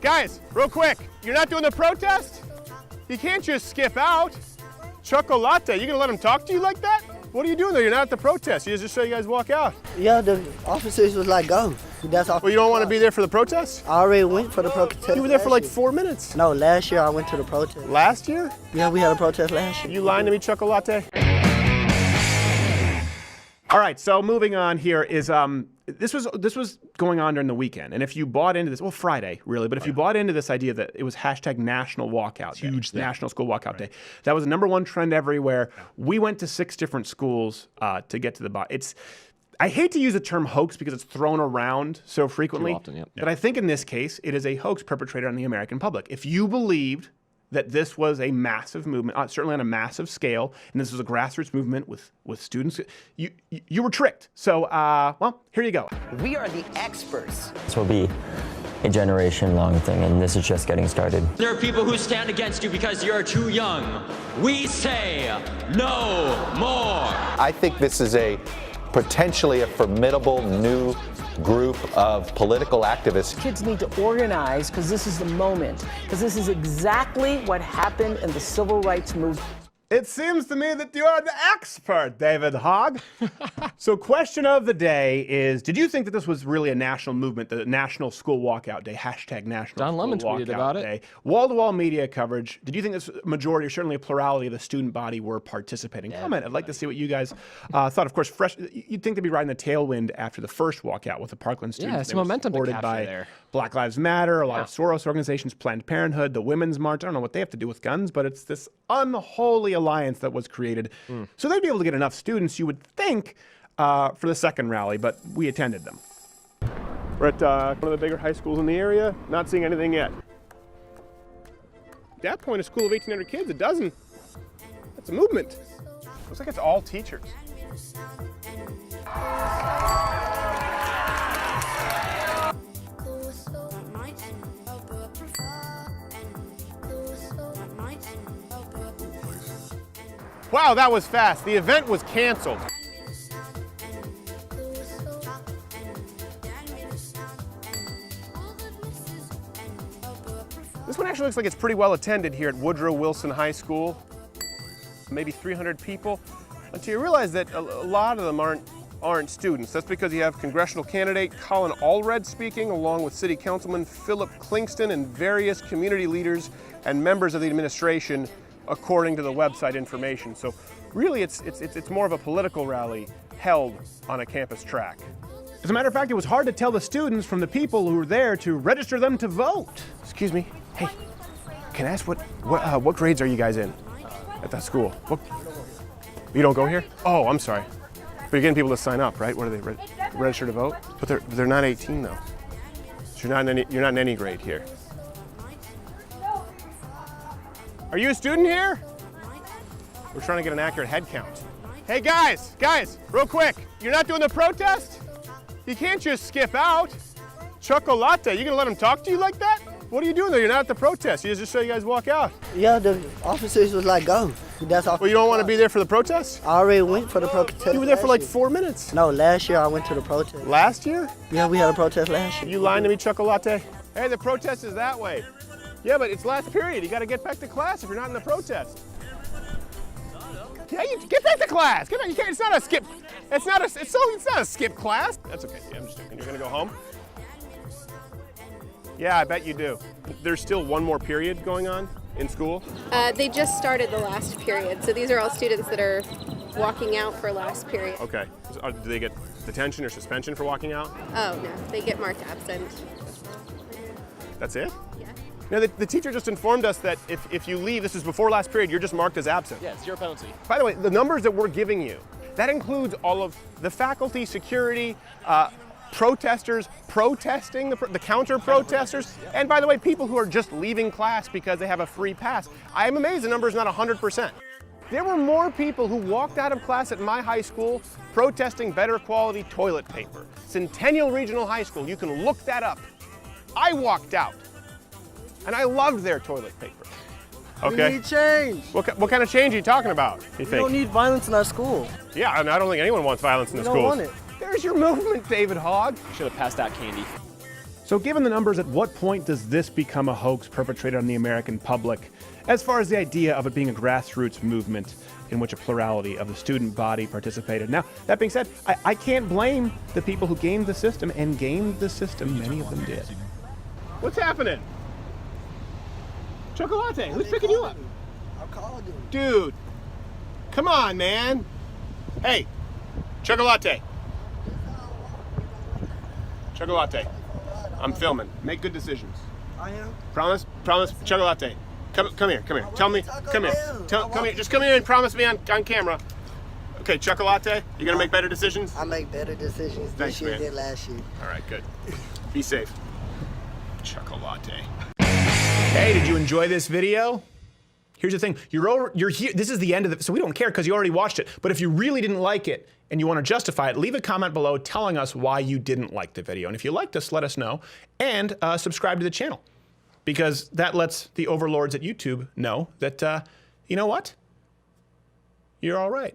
Guys, real quick, you're not doing the protest? You can't just skip out. Chocolate, you gonna let them talk to you like that? What are you doing though? You're not at the protest. You just saw you guys walk out. Yeah, the officers was like, go. That's all. Well, you don't want to be there for the protest? I already went for the protest. You were there for like last 4 minutes. year. No, last year I went to the protest. Last year? Yeah, we had a protest last year. You lying to me, Chocolate? All right, so moving on here is this was going on during the weekend, and if you bought into this, well, Friday really, but if you bought into this idea that it was hashtag National Walkout Day, Huge thing. National School Walkout Day, that was the #1 trend everywhere. We went to 6 different schools to get to the bottom. I hate to use the term hoax because it's thrown around so frequently, Too often, yep. but I think in this case it is a hoax perpetrated on the American public. If you believed that this was a massive movement, certainly on a massive scale, and this was a grassroots movement with students, you were tricked. So, well, here you go. We are the experts. This will be a generation-long thing, and this is just getting started. There are people who stand against you because you're too young. We say no more. I think this is potentially a formidable new group of political activists. Kids need to organize because this is the moment, because this is exactly what happened in the civil rights movement. It seems to me that you are the expert, David Hogg. So question of the day is, did you think that this was really a national movement, the National School Walkout Day, hashtag National John School Lemon tweeted Walkout about it. Day? Wall-to-wall media coverage. Did you think this majority, or certainly a plurality of the student body were participating? Comment. I'd like to see what you guys thought. Of course, you'd think they'd be riding the tailwind after the first walkout with the Parkland students. Yeah, it's They were momentum to supported capture by there. Black Lives Matter, a lot of Soros organizations, Planned Parenthood, the Women's March. I don't know what they have to do with guns, but it's this unholy alliance that was created. So they'd be able to get enough students, you would think, for the second rally, but we attended them. We're at one of the bigger high schools in the area, not seeing anything yet. At that point, a school of 1,800 kids, a dozen. That's a movement. Looks like it's all teachers. Wow, that was fast. The event was canceled. This one actually looks like it's pretty well attended here at Woodrow Wilson High School. Maybe 300 people. Until you realize that a lot of them aren't students. That's because you have congressional candidate Colin Allred speaking, along with City Councilman Philip Klingston and various community leaders and members of the administration, according to the website information. So really it's more of a political rally held on a campus track. As a matter of fact, it was hard to tell the students from the people who were there to register them to vote. Excuse me, hey, can I ask what grades are you guys in at that school? You don't go here? Oh, I'm sorry. But you're getting people to sign up, right? What are they, register to vote? But they're not 18 though. So you're not in any grade here. Are you a student here? We're trying to get an accurate head count. Hey guys, real quick, you're not doing the protest? You can't just skip out. Chocolate, you gonna let them talk to you like that? What are you doing though? You're not at the protest. You just saw you guys walk out. Yeah, the officers was like, go. That's all. Well, you don't want to be there for the protest? I already went for the protest. You were there for last like year. 4 minutes. No, last year I went to the protest. Last year? Yeah, we had a protest last year. You lying to me, Chocolate? Hey, the protest is that way. Yeah, but it's last period. You got to get back to class if you're not in the protest. Yeah, you get back to class. Get back. You can't. It's not a skip. It's not a skip class. That's okay. Yeah, I'm just joking. You're gonna go home. Yeah, I bet you do. There's still one more period going on in school. They just started the last period, so these are all students that are walking out for last period. Okay. So, do they get detention or suspension for walking out? Oh no, they get marked absent. That's it? Yeah. Now, the teacher just informed us that if you leave, this is before last period, you're just marked as absent. Yeah, zero penalty. By the way, the numbers that we're giving you, that includes all of the faculty, security, protesters protesting, the counter-protesters, and by the way, people who are just leaving class because they have a free pass. I am amazed the number is not 100%. There were more people who walked out of class at my high school protesting better quality toilet paper. Centennial Regional High School, you can look that up. I walked out, and I loved their toilet paper. Okay. We need change. What kind of change are you talking about, you We think? don't need violence in our school. Yeah, and I don't think anyone wants violence in the We schools. don't want it. There's your movement, David Hogg. Should have passed out candy. So So given the numbers, at what point does this become a hoax perpetrated on the American public, as far as the idea of it being a grassroots movement in which a plurality of the student body participated? Now, that being said, I can't blame the people who gamed the system, and gamed the system, many of them did. What's happening? Chocolate, who's picking you up? I called him. Dude, come on, man. Hey, Chocolate. Chocolate. I'm filming. Make good decisions. I am. Promise? Promise? Chocolate. Come here. Tell me. Come here. Come here. Just come here and promise me on camera. Okay, Chocolate, you gonna make better decisions? I make better decisions Thanks, this year man. than last year. All right, good. Be safe. Chocolate. Hey, did you enjoy this video? Here's the thing, you're here, this is the end of it, so we don't care because you already watched it. But if you really didn't like it and you want to justify it, leave a comment below telling us why you didn't like the video. And if you liked us, let us know. And subscribe to the channel, because that lets the overlords at YouTube know that, you know what? You're all right.